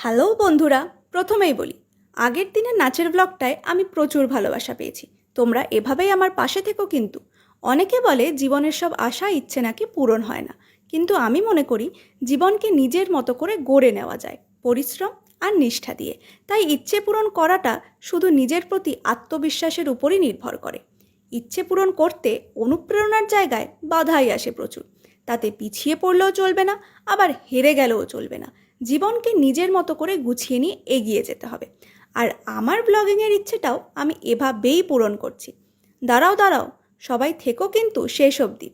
Hello বন্ধুরা, প্রথমেই বলি আগের দিনের নাচের ব্লগটায় আমি প্রচুর ভালোবাসা পেয়েছি। তোমরা এভাবেই আমার পাশে থেকো। কিন্তু অনেকে বলে জীবনের সব আশা ইচ্ছে নাকি পূরণ হয় না, কিন্তু আমি মনে করি জীবনকে নিজের মতো করে গড়ে নেওয়া যায় পরিশ্রম আর নিষ্ঠা দিয়ে। তাই ইচ্ছে পূরণ করাটা শুধু নিজের প্রতি আত্মবিশ্বাসের উপরই নির্ভর করে। ইচ্ছে পূরণ করতে অনুপ্রেরণার জায়গায় বাধাই আসে প্রচুর। তাতে পিছিয়ে পড়লেও চলবে না, আবার হেরে গেলেও চলবে না। জীবনকে নিজের মতো করে গুছিয়ে নিয়ে এগিয়ে যেতে হবে। আর আমার ব্লগিংয়ের ইচ্ছেটাও আমি এভাবেই পূরণ করছি। দাঁড়াও দাঁড়াও, সবাই থেকো কিন্তু শেষ অবধি।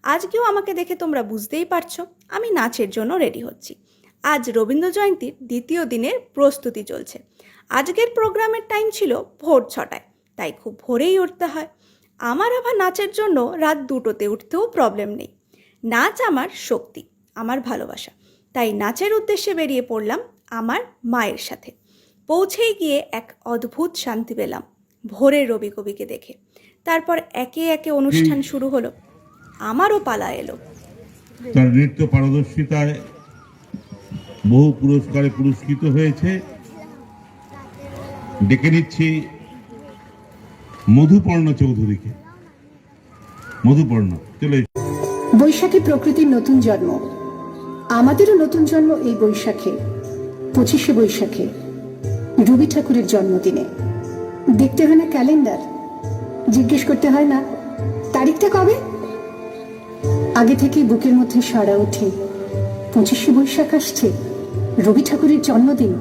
আজকেও আমাকে দেখে তোমরা বুঝতেই পারছো আমি নাচের জন্য রেডি হচ্ছি। আজ রবীন্দ্র জয়ন্তীর দ্বিতীয় দিনের প্রস্তুতি চলছে। আজকের প্রোগ্রামের টাইম ছিল ভোর 6টায়, তাই খুব ভোরেই উঠতে হয়। আমার আবার নাচের জন্য রাত 2টোতে উঠতেও প্রবলেম নেই। নাচ আমার শক্তি, আমার ভালোবাসা। তাই নাচের উদ্দেশ্যে বেরিয়ে পড়লাম আমার মায়ের সাথে। পৌঁছেই গিয়ে এক অদ্ভুত শান্তি পেলাম ভোরের রবি কবিকে দেখে। তারপর একে একে অনুষ্ঠান শুরু হলো। আমারও পালা এলো। তার নৃত্য পারদর্শিতায় বহু পুরস্কারে পুরস্কৃত হয়েছে। ডেকে নিচ্ছি মধুপর্ণ চৌধুরীকে। মধুপর্ণ, চলে। বৈশাখী প্রকৃতির নতুন জন্ম, আমাদেরও নতুন জন্ম এই বৈশাখে। 25শে বৈশাখে রবি ঠাকুরের জন্মদিনে দেখতে হয় না ক্যালেন্ডার, জিজ্ঞেস করতে হয় না তারিখটা কবে। আগে থেকেই বুকের মধ্যে সাড়া ওঠে 25শে বৈশাখ আসছে, রবি ঠাকুরের জন্মদিন।